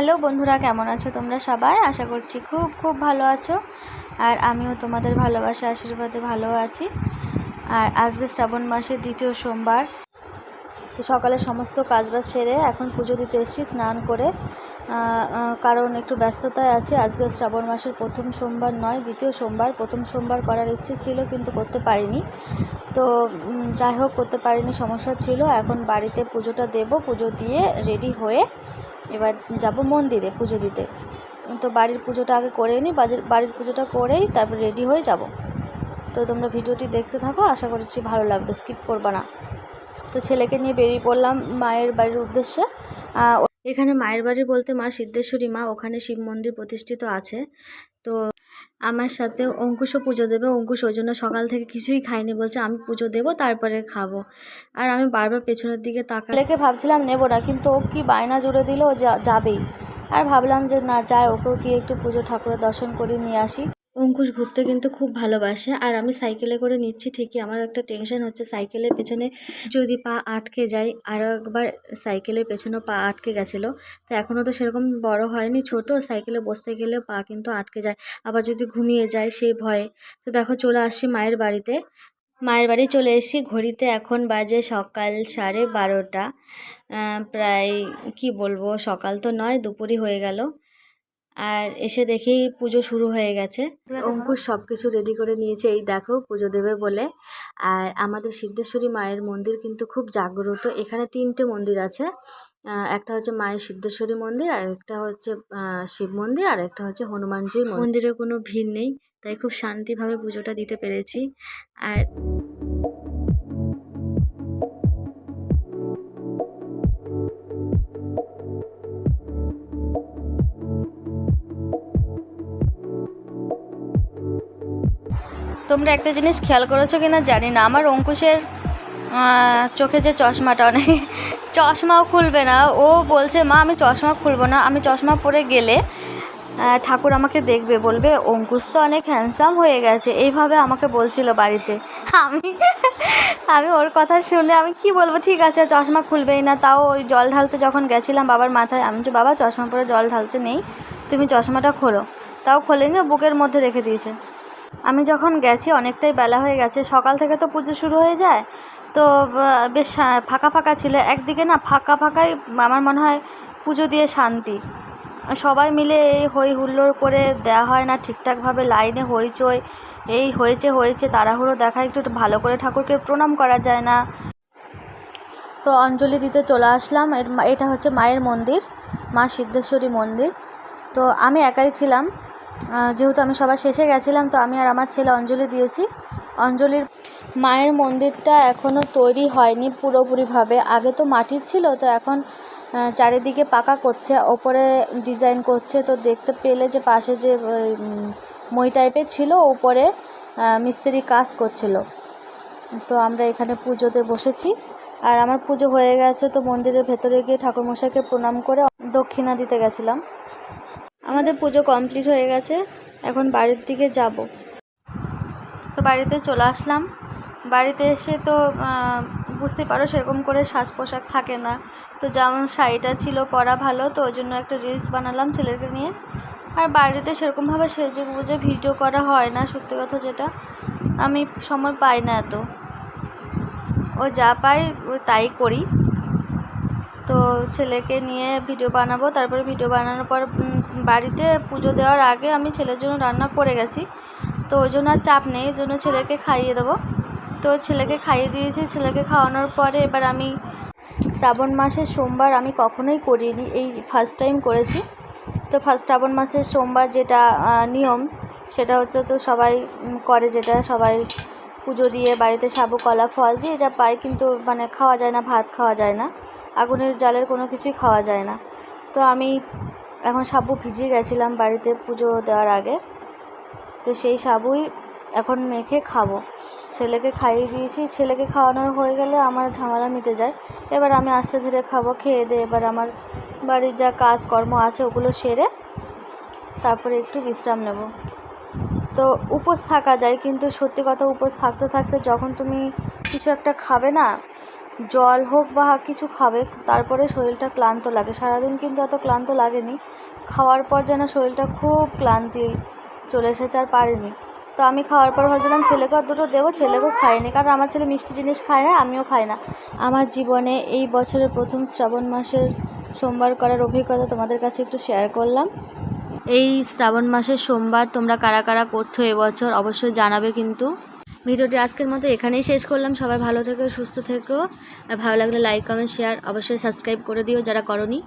Hello বন্ধুরা, কেমন আছো তোমরা সবাই? আশা করছি খুব খুব ভালো আছো। আর আমিও তোমাদের ভালোবাসা আশীর্বাদে ভালো আছি। আর আজকে শ্রাবণ মাসের দ্বিতীয় সোমবার, তো সকালে সমস্ত কাজবাজ সেরে এখন পুজো দিতে এসেছি স্নান করে, কারণ একটু ব্যস্ততায় আছে। আজকে শ্রাবণ মাসের প্রথম সোমবার নয়, দ্বিতীয় সোমবার। প্রথম সোমবার করার ইচ্ছে ছিল কিন্তু করতে পারিনি, তো যাই হোক করতে পারিনি, সমস্যা ছিল। এখন বাড়িতে পুজোটা দেব, পুজো দিয়ে রেডি হয়ে এবার যাব মন্দিরে পুজো দিতে। তো বাড়ির পুজোটা আগে করে নিই, বাড়ির পুজোটা করেই তারপর রেডি হয়ে যাব। তো তোমরা ভিডিওটি দেখতে থাকো, আশা করছি ভালো লাগবে, স্কিপ করবা না। তো ছেলেকে নিয়ে বেরিয়ে পড়লাম মায়ের বাড়ির উদ্দেশ্যে। এখানে মায়ের বাড়ি বলতে মা সিদ্ধেশ্বরী মা, ওখানে শিব মন্দির প্রতিষ্ঠিত আছে। তো আমার সাথে অঙ্কুশও পুজো দেবে। অঙ্কুশ ওই জন্য সকাল থেকে কিছুই খায়নি, বলছে আমি পুজো দেবো তারপরে খাবো। আর আমি বারবার পেছনের দিকে ছেলেকে ভাবছিলাম নেবো না, কিন্তু ও কি বায়না জুড়ে দিল, ও যাবেই। আর ভাবলাম যে না যায়, ওকেও গিয়ে একটু পুজো ঠাকুরের দর্শন করে নিয়ে আসি। অঙ্কুশ ঘুরতে কিন্তু খুব ভালোবাসে। আর আমি সাইকেলে করে নিচ্ছি ঠিকই, আমার একটা টেনশন হচ্ছে সাইকেলের পেছনে যদি পা আটকে যায়। আরও একবার সাইকেলের পেছনে পা আটকে গেছিলো, তো এখনও তো সেরকম বড় হয়নি, ছোট, সাইকেলে বসতে গেলে পা কিন্তু আটকে যায়, আবার যদি ঘুমিয়ে যায় সেই ভয়ে। তো দেখো চলে আসছি মায়ের বাড়িতে। মায়ের বাড়ি চলে এসেছি। ঘড়িতে এখন বাজে সকাল 12:30। প্রায় কি বলবো, সকাল তো নয়, দুপুরই হয়ে গেল। আর এসে দেখি পুজো শুরু হয়ে গেছে। অঙ্কুশ সব কিছু রেডি করে নিয়েছে, এই দেখো পুজো দেবে বলে। আর আমাদের সিদ্ধেশ্বরী মায়ের মন্দির কিন্তু খুব জাগ্রত। এখানে 3টে মন্দির আছে, একটা হচ্ছে মায়ের সিদ্ধেশ্বরী মন্দির, আর একটা হচ্ছে শিব মন্দির, আর একটা হচ্ছে হনুমানজির মন্দিরে কোনো ভিড় নেই, তাই খুব শান্তিভাবে পুজোটা দিতে পেরেছি। আর তোমরা একটা জিনিস খেয়াল করেছো কিনা জানি না, আমার অঙ্কুশের চোখে যে চশমাটা, অনেক চশমাও খুলবে না। ও বলছে মা আমি চশমা খুলবো না, আমি চশমা পরে গেলে ঠাকুর আমাকে দেখবে, বলবে অঙ্কুশ তো অনেক হ্যান্ডসাম হয়ে গেছে, এইভাবে আমাকে বলছিল বাড়িতে। আমি আমি ওর কথা শুনে আমি কি বলবো, ঠিক আছে চশমা খুলবেই না। তাও ওই জল ঢালতে যখন গেছিলাম বাবার মাথায়, আমি যে বাবা চশমা পরে জল ঢালতে নেই, তুমি চশমাটা খোলো। তাও খোলেনি, বুকের মধ্যে রেখে দিয়েছে। আমি যখন গেছি অনেকটাই বেলা হয়ে গেছে, সকাল থেকে তো পুজো শুরু হয়ে যায়, তো বেশ ফাঁকা ফাঁকা ছিল। একদিকে না ফাঁকা ফাঁকাই আমার মনে হয় পুজো দিয়ে শান্তি। সবাই মিলে এই হই হুল্লোড় করে দেওয়া হয় না ঠিকঠাকভাবে, লাইনে হইচই, এই হয়েছে তাড়াহুড়ো দেখা, একটু ভালো করে ঠাকুরকে প্রণাম করা যায় না। তো অঞ্জলি দিতে চলে আসলাম। এটা হচ্ছে মায়ের মন্দির, মা সিদ্ধেশ্বরী মন্দির। তো আমি একাই ছিলাম, যেহেতু আমি সবার শেষে গেছিলাম, তো আমি আর আমার ছেলে অঞ্জলি দিয়েছি। মায়ের মন্দিরটা এখনও তৈরি হয়নি পুরোপুরিভাবে, আগে তো মাটির ছিল, তো এখন চারিদিকে পাকা করছে, ওপরে ডিজাইন করছে। তো দেখতে পেলে যে পাশে যে মই টাইপের ছিল, ওপরে মিস্ত্রি কাজ করছিল। তো আমরা এখানে পুজোতে বসেছি, আর আমার পুজো হয়ে গেছে। তো মন্দিরের ভেতরে গিয়ে ঠাকুরমশাইকে প্রণাম করে দক্ষিণা দিতে গেছিলাম। আমাদের পুজো কমপ্লিট হয়ে গেছে, এখন বাড়ির দিকে যাব। তো বাড়িতে চলে আসলাম। বাড়িতে এসে তো বুঝতে পারো সেরকম করে সাজ পোশাক থাকে না, তো যেমন শাড়িটা ছিল পরা ভালো, তো ওই জন্য একটা রিলস বানালাম ছেলেকে নিয়ে। আর বাড়িতে সেরকমভাবে সেজে গুজে ভিডিও করা হয় না, সত্যি কথা যেটা, আমি সময় পাই না এত, ও যা পাই তাই করি। তো ছেলেকে নিয়ে ভিডিও বানাবো, তারপরে ভিডিও বানানোর পর বাড়িতে পুজো দেওয়ার আগে আমি ছেলের জন্য রান্না করে গেছি, তো ওই জন্য আর চাপ নেই, ওই জন্য ছেলেকে খাইয়ে দেবো। তো ছেলেকে খাইয়ে দিয়েছি। ছেলেকে খাওয়ানোর পরে এবার আমি শ্রাবণ মাসের সোমবার আমি কখনোই করিনি, এই ফার্স্ট টাইম করেছি। তো শ্রাবণ মাসের সোমবার যেটা নিয়ম, সেটা হচ্ছে তো সবাই করে, যেটা সবাই পুজো দিয়ে বাড়িতে সাবু কলা ফল দিয়ে যা পায়, কিন্তু মানে খাওয়া যায় না, ভাত খাওয়া যায় না, আগুনের জালের কোনো কিছুই খাওয়া যায় না। তো আমি এখন সাবু ভিজিয়ে গেছিলাম বাড়িতে পুজো দেওয়ার আগে, তো সেই সাবুই এখন মেখে খাবো। ছেলেকে খাইয়ে দিয়েছি, ছেলেকে খাওয়ানোর হয়ে গেলে আমার ঝামেলা মিটে যায়। এবার আমি আস্তে ধীরে খাবো, খেয়ে দিয়ে এবার আমার বাড়ির যা কাজকর্ম আছে ওগুলো সেরে তারপরে একটু বিশ্রাম নেব। তো উপোস থাকা যায়, কিন্তু সত্যি কথা উপোস থাকতে থাকতে যখন তুমি কিছু একটা খাবে না, জল হোক বা কিছু খাবে, তারপরে শরীরটা ক্লান্ত লাগে। সারাদিন কিন্তু এত ক্লান্ত লাগেনি, খাওয়ার পর যেন শরীরটা খুব ক্লান্তি চলে এসেছে, আর পারিনি। তো আমি খাওয়ার পর ভাবছিলাম ছেলেকে আর দুটো দেবো, ছেলেকেও খাইনি, কারণ আমার ছেলে মিষ্টি জিনিস খায় না, আমিও খাই না। আমার জীবনে এই বছরের প্রথম শ্রাবণ মাসের সোমবার করার অভিজ্ঞতা তোমাদের কাছে একটু শেয়ার করলাম। এই শ্রাবণ মাসের সোমবার তোমরা কারা কারা করছো এবছর অবশ্যই জানাবে কিন্তু। ভিডিওটি আজকের মতো এখানেই শেষ করলাম। সবাই ভালো থেকো, সুস্থ থেকো, আর ভালো লাগলে লাইক, কমেন্ট, শেয়ার, অবশ্যই সাবস্ক্রাইব করে দিও যারা করোনি।